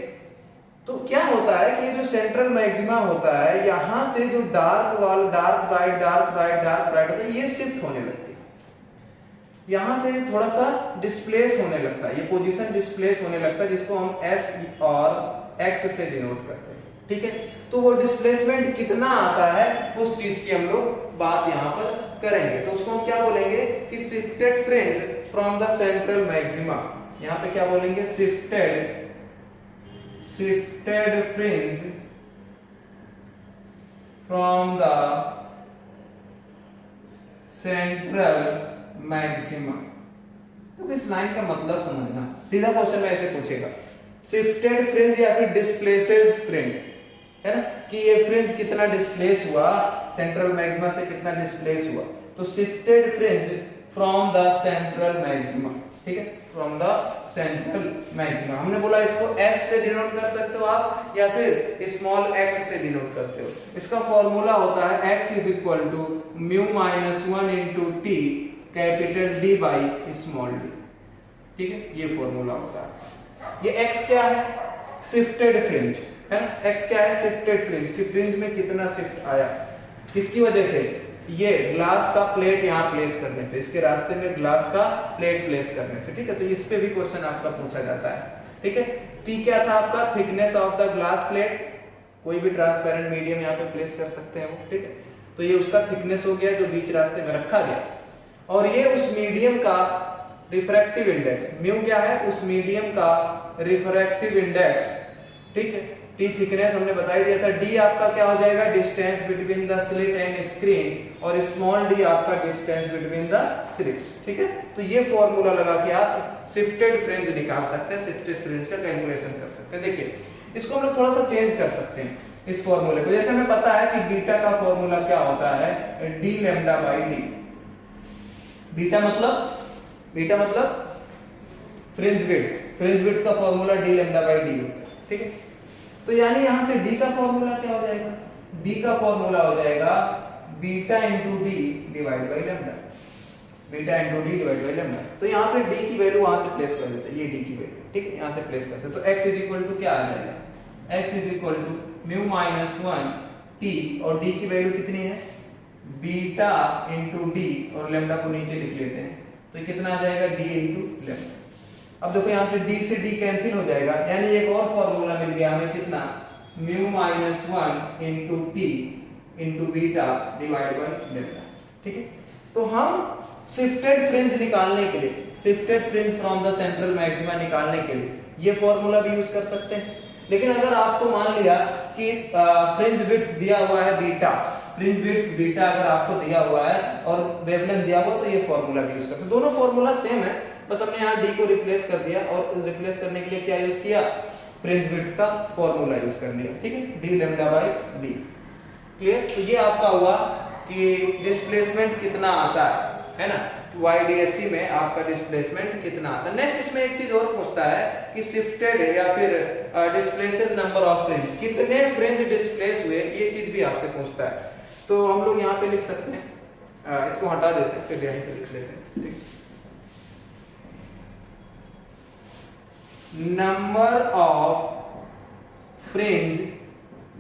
तो क्या होता है कि ये जो सेंट्रल मैक्सिमा होता है, यहां से जो डार्क वाल dark bright dark bright dark bright होता है, ये शिफ्ट होने लगती है, यहां से थोड़ा सा डिस्प्लेस होने लगता है, ये पोजीशन डिस्प्लेस होने लगता है, जिसको हम S और X से डिनोट करते हैं, ठीक है। तो वो डिस्प्लेसमेंट कितना आता है उस चीज की हम लोग बात यहां पर करेंगे। तो उसको हम क्या बोलेंगे कि shifted fringe from the central maxima. यहां पे क्या बोलेंगे, shifted fringe from the central maxima. तो इस लाइन का मतलब समझना, सीधा क्वेश्चन में ऐसे पूछेगा, शिफ्टेड फ्रिंज या फिर डिस्प्लेसेस फ्रिंज, है ना, कि ये फ्रिंज कितना डिस्प्लेस हुआ, सेंट्रल मैक्सिमा से कितना डिस्प्लेस हुआ। तो shifted fringe from the central maxima, ठीक है, फ्रॉम द सेंट्रल मैक्सिमा। हमने बोला इसको S से डिनोट कर सकते हो आप या फिर स्मॉल x से डिनोट करते हो। इसका फॉर्मूला होता है x is equal to mu minus 1 into T capital D by small d, ठीक है, ये फॉर्मूला होता है। ये x क्या है, शिफ्टेड फ्रिंज, है ना, x क्या है, शिफ्टेड फ्रिंज, कि फ्रिंज में कितना शिफ्ट आया, किसकी वजह से, ये ग्लास का प्लेट यहाँ प्लेस करने से, इसके रास्ते में ग्लास का प्लेट प्लेस करने से, ठीक है। तो इस पे भी क्वेश्चन आपका पूछा जाता है, ठीक है। टी क्या था आपका, thickness of the glass plate, कोई भी ट्रांसपेरेंट मीडियम यहाँ पे प्लेस कर सकते हैं वो, ठीक है। तो ये उसका थिकनेस हो गया जो बीच रास्ते में रखा गया, और ये उस मीडियम का रिफ्रैक्टिव इंडेक्स, म्यू क्या है, उस मीडियम का रिफ्रैक्टिव इंडेक्स, ठीक है। टी थिकनेस हमने बता ही दिया था, डी आपका क्या हो जाएगा, distance between the slit and screen, और स्मॉल डी आपका डिस्टेंस बिटवीन द स्लिट्स, ठीक है। तो ये फॉर्मूला लगा के आप शिफ्टेड फ्रिंज निकाल सकते हैं, शिफ्टेड फ्रिंज का कैलकुलेशन कर सकते हैं। देखिए इसको हम लोग थोड़ा सा चेंज कर सकते हैं इस फॉर्मूले को। जैसे हमें पता है कि बीटा का फॉर्मूला क्या होता है, D lambda by D. Beta मतलब फ्रिंज विड्थ का formula D lambda by D होता है, ठीक है। तो यानी यहां से डी का फॉर्मूला क्या हो जाएगा, डी का फॉर्मूला हो जाएगा beta into D divide by lambda, beta into D divide by lambda. तो यहाँ पे डी की वैल्यू वहां से प्लेस कर देते हैं, ये डी की वैल्यू, ठीक है, यहाँ से प्लेस करते हैं। तो x इज इक्वल टू क्या आ जाएगा, x is equal to mu minus 1 T, और डी की वैल्यू कितनी है, बीटा इंटू डी, और लैम्डा को नीचे लिख लेते हैं, तो कितना आ जाएगा, डी इंटू लैम्डा। अब देखो यहाँ से d से d कैंसिल हो जाएगा, यानी एक और फॉर्मूला मिल गया हमें, कितना, mu minus 1 into T into beta divide by lambda, ठीक है। तो हम शिफ्टेड फ्रिंज निकालने के लिए, shifted fringe from the central maxima निकालने के लिए ये फॉर्मूला भी यूज कर सकते हैं। लेकिन अगर आपको मान लिया कि फ्रिंज विड्थ दिया हुआ है बीटा, फ्रिंज विड्थ बीटा अगर आपको दिया हुआ है और वेवलेंथ दिया हुआ, तो ये फॉर्मूला भी यूज करते हैं। दोनों फॉर्मूला सेम है, बस हमने यहाँ डी को रिप्लेस कर दिया और रिप्लेस करने के लिए क्या यूज किया, फ्रिंज विड्थ का फॉर्मूला यूज कर लिया, ठीक है, D lambda by B. Clear? तो ये आपका हुआ कि डिस्प्लेसमेंट कितना आता है ना, YDSC में आपका डिस्प्लेसमेंट कितना आता है। नेक्स्ट इसमें एक चीज और पूछता है कि शिफ्टेड या फिर डिस्प्लेसेस नंबर ऑफ फ्रिंज, कितने फ्रिंज डिस्प्लेस हुए, ये चीज भी आपसे पूछता है। तो हम लोग यहाँ पे लिख सकते हैं, इसको हटा देते हैं, फिर यहीं पे लिख लेते हैं, ठीक। नंबर ऑफ फ्रिंज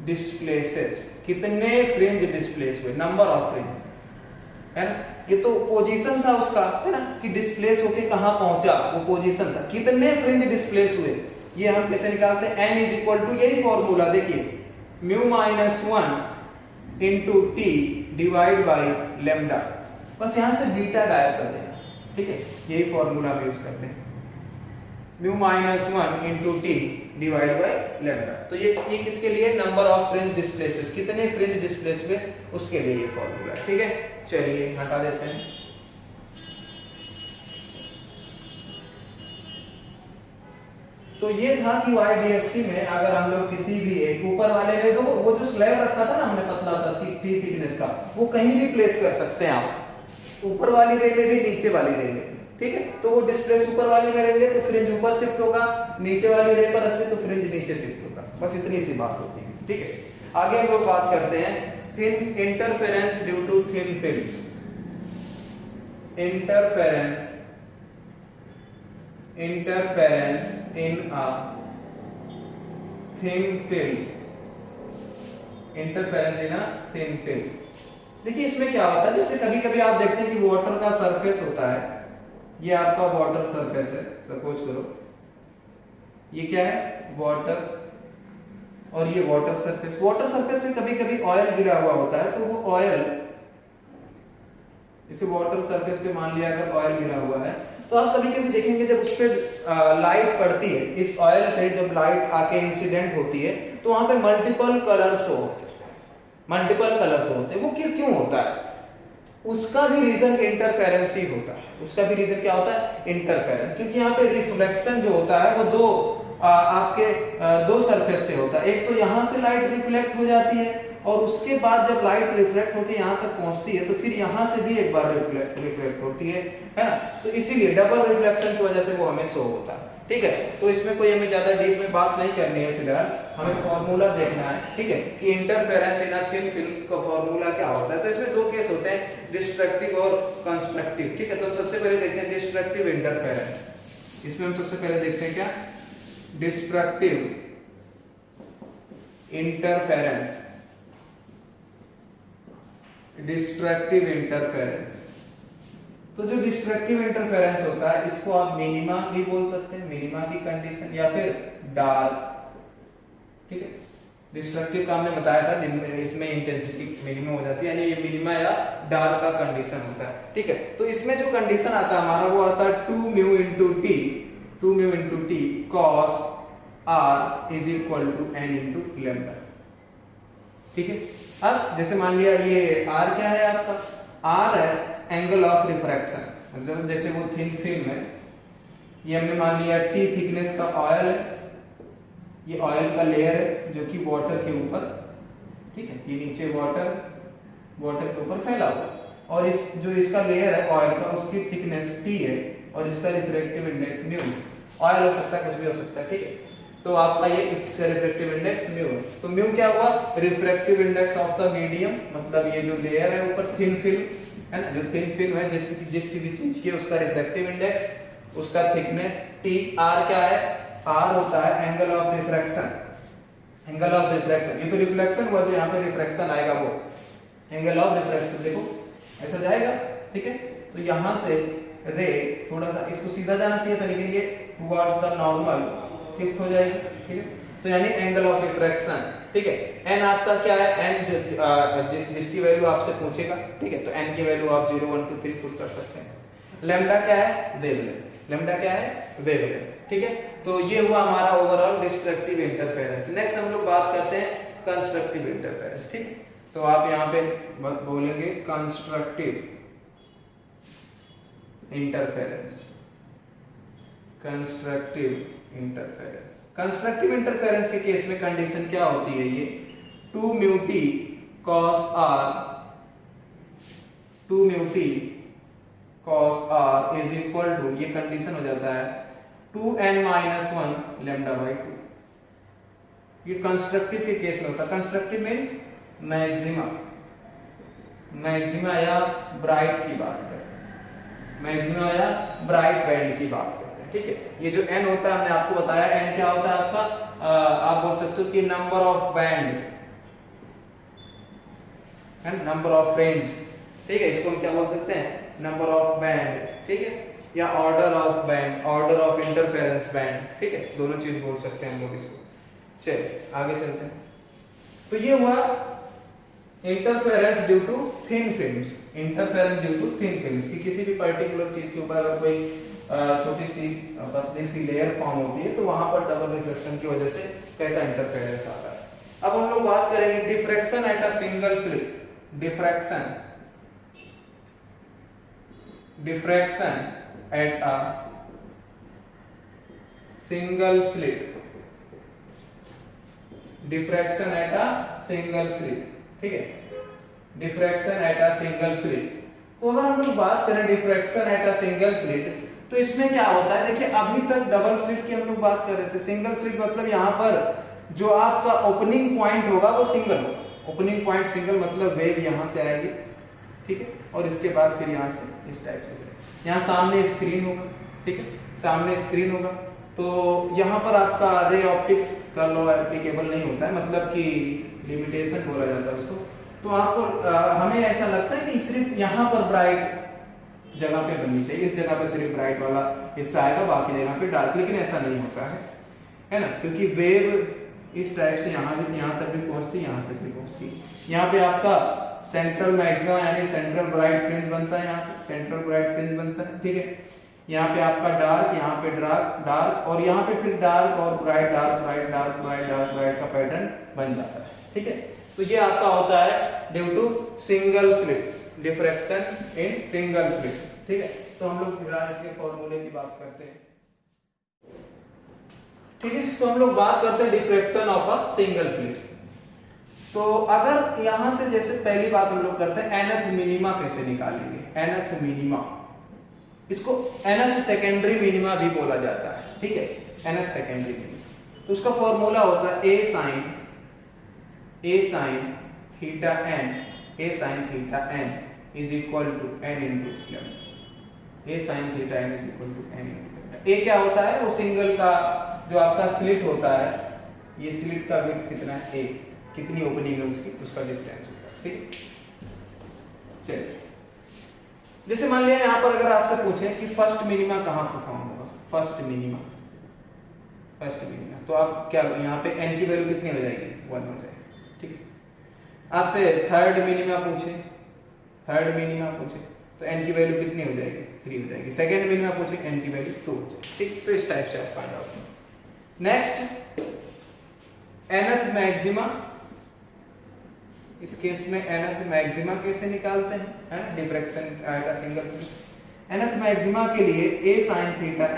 डिस्प्लेसेस, कितने फ्रिंज डिस्प्लेस हुए, नंबर ऑफ फ्रिंज, है ना, ये तो पोजीशन था उसका, है ना, कि डिस्प्लेस होके कहां पहुंचा, वो पोजीशन था। कितने फ्रिंज डिस्प्लेस हुए, ये हम कैसे निकालते हैं, n इज इक्वल टू, यही फॉर्मूला देखिए, mu minus 1 into T divide by lambda, बस यहां से बीटा गायब कर देना, ठीक है, यही फॉर्मूला हम यूज करते हैं, mu minus 1 into T divide by lambda. तो ये किसके लिए, नंबर ऑफ फ्रिंज डिस्प्लेसेस, कितने फ्रिंज डिस्प्लेस हुए, उसके लिए ये फॉर्मूला है, ठीक है। चलिए हटा देते हैं। तो ये था कि YDSC में अगर हम लोग किसी भी एक ऊपर वाले रे, तो वो जो स्लैब रखा था ना हमने पतला सा टी थिकनेस का, वो कहीं भी प्लेस कर सकते हैं आप, ऊपर वाली रे में भी नीचे वाली रे में, ठीक है। तो वो डिस्प्लेस ऊपर वाली में रहेंगे तो फ्रिंज ऊपर शिफ्ट होगा, नीचे वाली रे पर रखते तो फ्रिंज नीचे शिफ्ट होता, बस इतनी सी बात होती है, ठीक है। आगे हम लोग बात करते हैं thin interference due to thin films, interference in a thin film, interference in a thin film. देखिए इसमें क्या होता है, जैसे कभी कभी आप देखते हैं कि वाटर का सरफेस होता है, ये आपका वाटर सरफेस है, सपोज करो ये क्या है, वाटर, और ये वाटर सरफेस। वाटर सरफेस में कभी कभी ऑयल गिरा हुआ होता है, तो वो ऑयल, इसे वाटर सरफेस पे मान लिया अगर ऑयल गिरा हुआ है, तो आप कभी कभी देखेंगे जब उस पर लाइट पड़ती है, इस ऑयल पे जब लाइट आके इंसिडेंट होती है, तो वहां पे मल्टीपल कलर्स होते हैं। वो क्यों होता है, उसका भी रीजन इंटरफेरेंस ही होता है। उसका भी रीजन क्या होता है, इंटरफेरेंस, क्योंकि यहाँ पे रिफ्लेक्शन जो होता है वो दो सरफेस से होता है। एक तो यहाँ से लाइट रिफ्लेक्ट हो जाती है, और उसके बाद जब लाइट रिफ्लेक्ट होकर यहाँ तक पहुंचती है तो फिर यहाँ से भी एक बार रिफ्लेक्ट होती है ना। तो इसीलिए डबल रिफ्लेक्शन की वजह से वो हमें शो होता है, ठीक है। तो इसमें कोई हमें ज्यादा डीप में बात नहीं करनी है फिलहाल, हमें फॉर्मूला देखना है, ठीक है, कि interference in a thin film का फॉर्मूला क्या होता है। तो इसमें दो केस होते हैं, डिस्ट्रक्टिव और कंस्ट्रक्टिव, ठीक है। तो हम सबसे पहले देखते हैं डिस्ट्रक्टिव इंटरफेरेंस। इसमें हम सबसे पहले देखते हैं क्या, डिस्ट्रक्टिव इंटरफेरेंस, डिस्ट्रक्टिव इंटरफेरेंस। तो जो डिस्ट्रक्टिव इंटरफेरेंस होता है इसको आप मिनिमा भी बोल सकते हैं, मिनिमा की कंडीशन, या फिर डार्क, ठीक है। डिस्ट्रक्टिव का हमने बताया था, इसमें इंटेंसिटी मिनिमम हो जाती है, यानी ये मिनिमा या डार्क का कंडीशन होता है, ठीक है। तो इसमें जो कंडीशन आता है हमारा वो आता है 2 mu into T cos R is equal to N into lambda, ठीक है। अब जैसे मान लिया ये R क्या है आपका, R है एंगल ऑफ रिफ्रैक्शन, मतलब जैसे वो थिन फिल्म है, ये हमने मान लिया T थिकनेस का ऑयल है, ये ऑयल का लेयर है जो कि वाटर के ऊपर, ठीक है, ये नीचे वाटर के ऊपर फैला हुआ, और इस जो इसका लेयर है ऑयल का उसकी थिकनेस T है, और इसका रिफ्रैक्टिव इंडेक्स म्यू, ऑयल हो सकता है कुछ भी हो सकता है, ठीक है। तो आपका ये इसका रिफ्रैक्टिव इंडेक्स म्यू है। तो म्यू क्या हुआ, refractive index of the medium, मतलब ये जो लेयर है ऊपर थिन फिल्म है ना, जो थिन फिल्म है जिस भी चीज की उसका रिफ्रैक्टिव इंडेक्स, उसका थिकनेस T, R क्या है, R होता है angle of refraction, angle of refraction, ये तो रिफ्लेक्शन हुआ, तो यहाँ पे रिफ्रैक्शन आएगा, वो एंगल ऑफ रिफ्रैक्शन, देखो ऐसा जाएगा, ठीक है। तो यहाँ से रे थोड़ा सा इसको सीधा जाना चाहिए था, लेकिन ये टुवर्ड्स द नॉर्मल शिफ्ट हो जाएगी, ठीक है। तो यानी एंगल ऑफ रिफ्रैक्शन, ठीक है। n आपका क्या है, n जिसकी वैल्यू आपसे पूछेगा, ठीक है, तो n की वैल्यू आप 0 1 2 3 पुट कर सकते हैं। लैम्डा क्या है? वेवलेंथ। लैम्डा क्या है? वेवलेंथ। ठीक है, तो ये हुआ हमारा ओवरऑल डिस्ट्रक्टिव इंटरफेरेंस। नेक्स्ट हम लोग बात करते हैं कंस्ट्रक्टिव इंटरफेरेंस। ठीक, तो आप यहाँ पे बोलेंगे constructive interference. Constructive interference, constructive interference के केस में कंडीशन क्या होती है? ये 2 mu t cos r, 2 mu t cos r is equal to, ये कंडीशन हो जाता है 2n माइनस 1 लैम्डा बाई 2। ये कंस्ट्रक्टिव के केस में होता है। कंस्ट्रक्टिव मीन्स मैक्सिमा, मैक्सिमा या ब्राइट की बात करते हैं, मैक्सिमा या ब्राइट बैंड की बात करते हैं। ठीक है, ये जो n होता है हमने आपको बताया, n क्या होता है आपका, आप बोल सकते हो कि number of band and number of range. ठीक है, इसको हम क्या बोल सकते हैं? Number of band. ठीक है, या order of band, order of interference band. ठीक है, दोनों चीज बोल सकते हैं हम लोग इसको। चलिए आगे चलते हैं। तो ये हुआ interference due to thin films. Interference due to thin films कि किसी भी पर्टिकुलर चीज के ऊपर अगर कोई छोटी सी पतली सी लेयर फॉर्म होती है तो वहां पर डबल रिफ्लेक्शन की वजह से कैसा इंटरफेरेंस आता है। अब हम लोग बात करेंगे diffraction at a single slit. Diffraction, diffraction at a single slit, diffraction at a single slit. ठीक है, diffraction at a single slit. तो अगर हम लोग बात करें diffraction at a single slit, तो इसमें क्या होता है? देखिए अभी तक डबल स्लिट की हम लोग बात कर रहे थे, सिंगल स्लिट मतलब यहाँ पर जो आपका ओपनिंग पॉइंट होगा वो सिंगल होगा। ओपनिंग पॉइंट सिंगल मतलब वेव यहाँ से आएगी, ठीक है, और इसके बाद फिर यहाँ से इस टाइप से, यहाँ सामने स्क्रीन होगा। ठीक है, सामने स्क्रीन होगा, तो यहाँ पर आपका रे ऑप्टिक्स का लॉ एप्लीकेबल नहीं होता है, मतलब कि लिमिटेशन बोला जाता है उसको। तो आपको हमें ऐसा लगता है कि सिर्फ यहाँ पर ब्राइट जगह पे बननी चाहिए, इस जगह पे सिर्फ ब्राइट वाला हिस्सा आएगा, बाकी जगह पे डार्क, लेकिन ऐसा नहीं होता है ना, क्योंकि वेव इस टाइप से यहाँ तक भी पहुंचती, यहाँ तक भी पहुंचती। यहाँ पे आपका सेंट्रल मैक्सिमा यानी सेंट्रल ब्राइट फ्रिंज बनता है, यहाँ पे सेंट्रल ब्राइट फ्रिंज बनता है। ठीक है, यहाँ पे आपका डार्क, यहाँ पे डार्क और यहाँ पे फिर डार्क और bright, dark bright, dark bright, dark bright का पैटर्न बन जाता है। ठीक है, तो ये आपका होता है due to single slit, diffraction in single slit. ठीक है, तो हम लोग इसके फॉर्मूले की बात करते हैं। ठीक है, तो हम लोग बात करते हैं diffraction of a single slit. तो अगर यहां से जैसे पहली बात हम लोग करते हैं nth मिनिमा कैसे निकालेंगे? nth मिनिमा, इसको nth सेकेंडरी मिनिमा भी बोला जाता है। ठीक है, nth सेकेंडरी मिनिमा, तो उसका फॉर्मूला होता है a sin theta n is equal to n into lambda. a sin theta n is equal to n into lambda. a क्या होता है? वो सिंगल का जो आपका स्लिट होता है, ये स्लिट का विड्थ कितना है? a, कितनी ओपनिंग है उसकी, उसका डिस्टेंस होता है। ठीक, चलिए जैसे मान लिया यहाँ पर अगर आपसे पूछे कि फर्स्ट मिनिमा कहाँ परफॉर्म होगा, फर्स्ट मिनिमा, तो आप क्या यहाँ पे n की वैल्यू कितनी हो जाएगी? 1 हो जाएगी। ठीक है, आपसे थर्ड मिनिमा पूछे तो n की वैल्यू कितनी हो जाएगी? 3 हो जाएगी। सेकंड मिनिमा पूछे, n की वैल्यू 2 हो जाएगी। ठीक, तो इस टाइप से आप फाइंड आउट करें। नेक्स्ट nth मैक्सिमा, इस केस में nth मैक्सिमा कैसे निकालते हैं? है ना, diffraction at a single slit. nth maxima के लिए a sin theta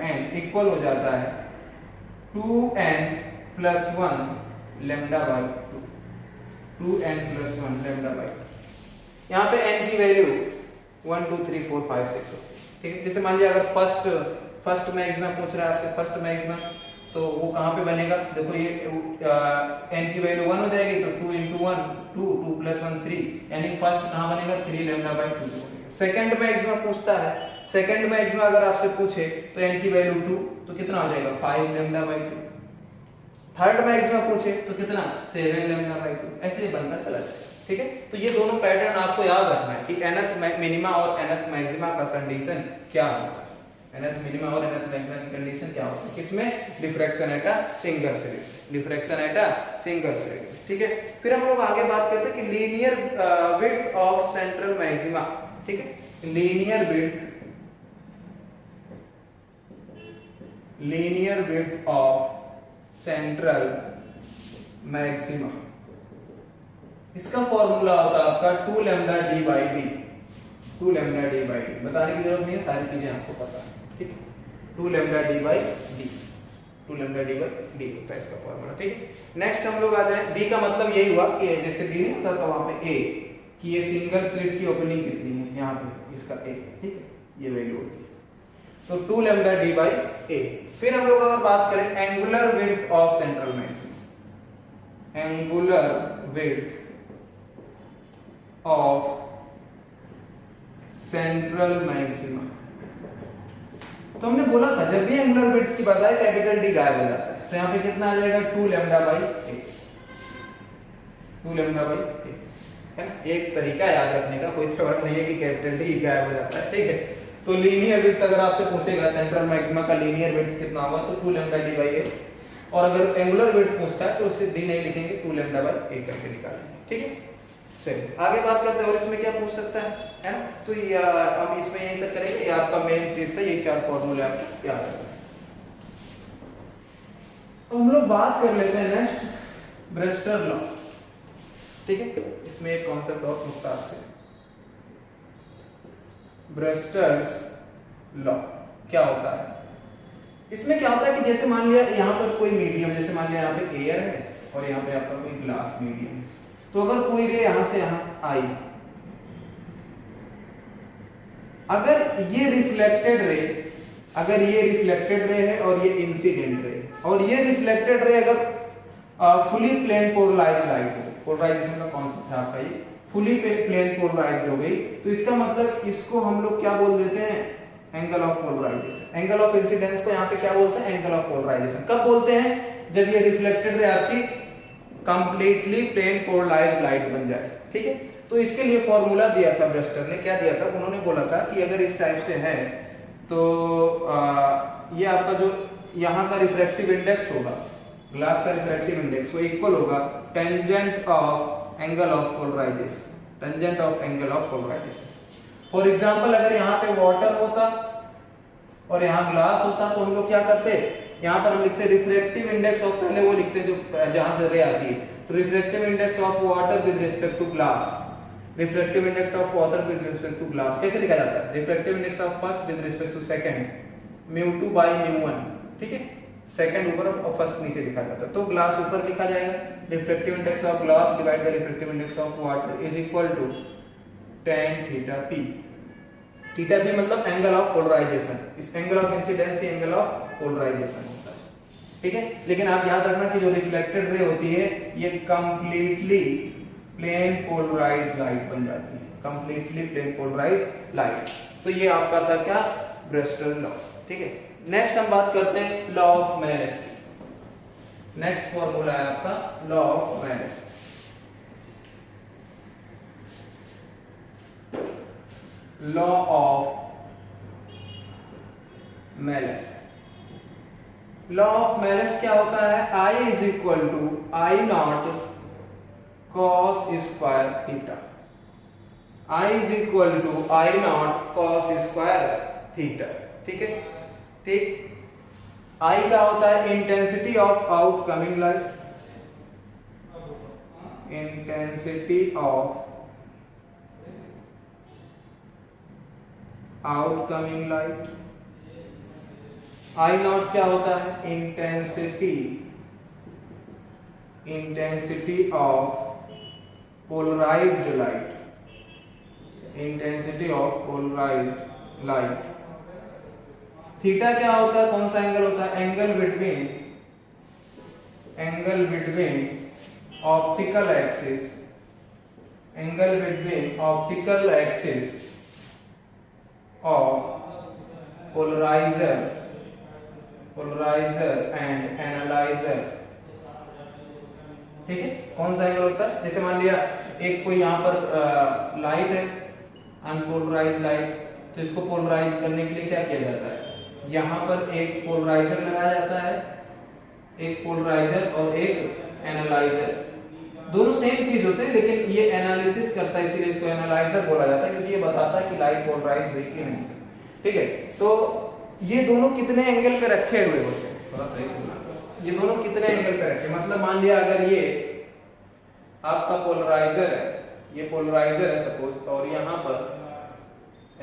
n equal हो जाता है 2n plus 1 lambda by 2, 2n plus 1 lambda by 2। यहाँ पे n की वैल्यू 1 2 3 4 5 6 होती है। ठीक है, जैसे मान लिया अगर फर्स्ट मैक्सिमा पूछ रहा है आपसे, फर्स्ट मैक्सिमा, तो वो कहाँ पे बनेगा? देखो ये n की वैल्यू 1 हो जाएगी, तो 2 इंटू 1 2 प्लस 1 3, यानी फर्स्ट कहाँ बनेगा? 3 लैम्डा बाई 2 बनेगा। सेकंड मैक्सिमा पूछता है, सेकंड मैक्सिमा अगर आपसे पूछे तो n की वैल्यू 2, तो कितना हो जाएगा? 5 लैम्डा बाई 2। थर्ड मैक्सिमा पूछे तो कितना? 7 लैम्डा बाई 2। ऐसे ही बनता चला जाएगा। ठीक है, तो ये दोनों पैटर्न आपको याद रखना है कि nth मिनिमा और nth मैक्सिमा का कंडीशन क्या होता है। nth मिनिमा और nth मैक्सिमा की कंडीशन क्या होती है? किसमें? Diffraction at a single slit, diffraction at a single slit. ठीक है, फिर हम लोग आगे बात करते हैं कि linear width of central maxima ठीक है। Linear width of central maxima, इसका फॉर्मूला होता है आपका 2 lambda D by D. 2 lambda D by D बताने की जरूरत नहीं है, सारी चीजें आपको पता है, ठीक है। 2 lambda D by D, 2 lambda D by D होता है इसका फॉर्मूला, ठीक है। नेक्स्ट हम लोग आ जाए, डी का मतलब यही हुआ कि जैसे डी नहीं होता था वहां पे ए, कि ये सिंगल स्लिट की ओपनिंग कितनी है, यहाँ पे इसका ए, ठीक है, ये वैल्यू होती है। तो 2 लैम्डा डी बाई ए। फिर हम लोग अगर बात करें angular width of central maxima, angular width of central maxima, तो हमने बोला था जब भी एंगुलर विड्थ की बात आए कैपिटल डी गायब हो जाता है, तो यहाँ पे कितना आ जाएगा 2 lambda by a, 2 lambda by a, है ना। एक तरीका याद रखने का, कोई फर्क नहीं है कि कैपिटल डी गायब हो जाता है, ठीक है। तो लीनियर विड्थ अगर आपसे पूछेगा सेंट्रल मैक्सिमा का लीनियर विड्थ कितना होगा, तो 2 लैम्डा डी बाई ए, और अगर एंगुलर विड्थ पूछता है तो उससे डी नहीं लिखेंगे, 2 लैम्डा बाई ए करके निकालेंगे, ठीक है। चलिए आगे बात करते हैं, और इसमें क्या पूछ सकता है ना। तो ये हम इसमें यहीं तक करेंगे, ये आपका मेन चीज था, ये 4 फॉर्मूले आपको याद रखना। तो हम लोग बात कर लेते हैं नेक्स्ट ब्रेस्टर लॉ, ठीक है। इसमें एक कॉन्सेप्ट और मुख्तार से, ब्रेस्टर्स लॉ क्या होता है। इसमें क्या होता है कि जैसे मान लिया यहाँ पर कोई मीडियम, जैसे मान लिया यहाँ पे एयर है और यहाँ पे आपका कोई ग्लास मीडियम है, तो अगर कोई रे यहां से यहां आई, अगर ये रिफ्लेक्टेड रे, अगर ये रिफ्लेक्टेड रे है और ये इंसिडेंट रे, और ये रिफ्लेक्टेड रे अगर फुली प्लेन पोलराइज्ड लाइट है, पोलराइजेशन का कॉन्सेप्ट है आपका, ये फुली प्लेन पोलराइज्ड हो गई, तो इसका मतलब इसको हम लोग क्या बोल देते हैं, angle of polarization. Angle of incidence को यहाँ पे क्या बोलते हैं, एंगल ऑफ पोलराइजेशन। कब बोलते हैं, जब ये रिफ्लेक्टेड रे आपकी कंप्लीटली प्लेन पोलराइज्ड लाइट बन जाए, ठीक है। तो इसके लिए फॉर्मूला दिया था ब्रेस्टर ने, क्या दिया था, उन्होंने बोला था कि अगर इस टाइप से है तो ये आपका जो यहाँ का रिफ्रैक्टिव इंडेक्स होगा, ग्लास का रिफ्रैक्टिव इंडेक्स, वो इक्वल होगा tangent of angle of polarization, tangent of angle of polarization. For example अगर यहाँ पे वाटर होता और यहाँ ग्लास होता, तो हम लोग क्या करते, यहाँ पर हम लिखते रिफ्रैक्टिव इंडेक्स ऑफ, पहले वो लिखते जो जहां से रे आती है, तो refractive index of water with respect to glass, refractive index of water with respect to glass कैसे लिखा जाता है, refractive index of first with respect to second, μ2 by μ1, ठीक है। सेकंड ऊपर और फर्स्ट नीचे लिखा जाता है, तो ग्लास ऊपर लिखा जाएगा, refractive index of glass divide by refractive index of water is equal to tan theta p। Theta p मतलब एंगल ऑफ पोलराइजेशन, इस angle of incidence angle of polarization होता है, ठीक है। लेकिन आप याद रखना कि जो रिफ्लेक्टेड रे होती है ये कंप्लीटली प्लेन पोलराइज्ड लाइट बन जाती है, कंप्लीटली प्लेन पोलराइज्ड लाइट। तो ये आपका था क्या, ब्रेस्टर लॉ, ठीक है। नेक्स्ट हम बात करते हैं law of Malus. Next formula है आपका law of Malus. Law of Malus, law of Malus क्या होता है, I is equal to I not cos square theta, I is equal to I not cos square theta, ठीक है। ठीक, I क्या होता है, intensity of outcoming light, intensity of outcoming light. I not क्या होता है, intensity of polarized light, intensity of polarized light. Theta क्या होता है, कौन सा एंगल होता है, angle between optical axis, angle between optical axis of polariser and analyzer, ठीक है। कौन सा एंगल होता है, जैसे मान लिया एक कोई यहाँ पर लाइट है, अनपोलराइज्ड लाइट, तो इसको पोलराइज करने के लिए क्या किया जाता है, यहाँ पर एक पोलराइजर लगाया जाता है, एक पोलराइजर और एक एनालाइजर, दोनों सेम चीज होते हैं, लेकिन ये एनालिसिस करता है इसीलिए इसको एनालाइजर बोला जाता है, क्योंकि ये बताता है कि लाइट पोलराइज हुई कि नहीं। ठीक है, तो ये दोनों कितने एंगल पे रखे हुए होते हैं, थोड़ा सही सुनना, ये दोनों कितने एंगल पे रखे, मतलब मान लिया अगर ये आपका पोलराइजर है, ये पोलराइजर है सपोज, और यहाँ पर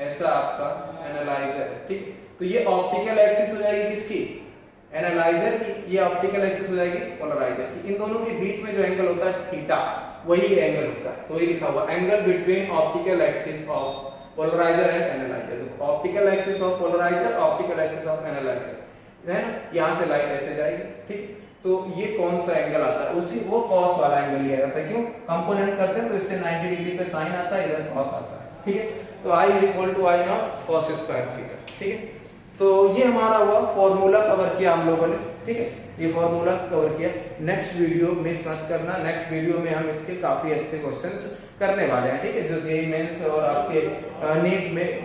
ऐसा आपका एनालाइजर है। ठीक, तो ये ऑप्टिकल एक्सिस हो जाएगी किसकी, एनालाइजर की, ये ऑप्टिकल एक्सिस हो जाएगी पोलराइजर की। इन दोनों के बीच में जो एंगल होता है थीटा, वही एंगल होता है, तो ये लिखा हुआ angle between optical axis of polariser and analyser. देखो optical axis of polariser, optical axis of analyser है ना, यहाँ से लाइट ऐसे जाएगी। ठीक, तो ये कौन सा एंगल आता है, उसी वो कॉस वाला एंगल लिया जाता है। क्यों, कंपोनेंट करते हैं तो इससे 90 डिग्री पे साइन आता है, इधर कॉस आता है। ठीक है, तो I = I0 cos square theta. ठीक है, तो ये हमारा हुआ फॉर्मूला कवर किया हम लोगों ने। ठीक है, ये फॉर्मूला कवर किया। नेक्स्ट वीडियो मिस मत करना, नेक्स्ट वीडियो में हम इसके काफी अच्छे क्वेश्चंस करने वाले हैं। ठीक है, जो जेईई मेंस और आपके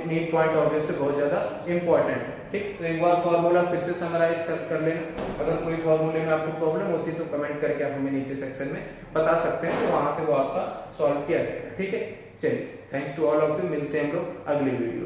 नीट पॉइंट ऑफ व्यू से बहुत ज्यादा इंपॉर्टेंट है। ठीक, तो एक बार फॉर्मूला फिर से समराइज कर लेना। अगर कोई फॉर्मूले में आपको प्रॉब्लम होती तो कमेंट करके आप हमें नीचे सेक्शन में बता सकते हैं, तो वहां से वो आपका सॉल्व किया जाएगा। ठीक है, चलिए, thanks to all of you, मिलते हैं हम लोग अगली वीडियो।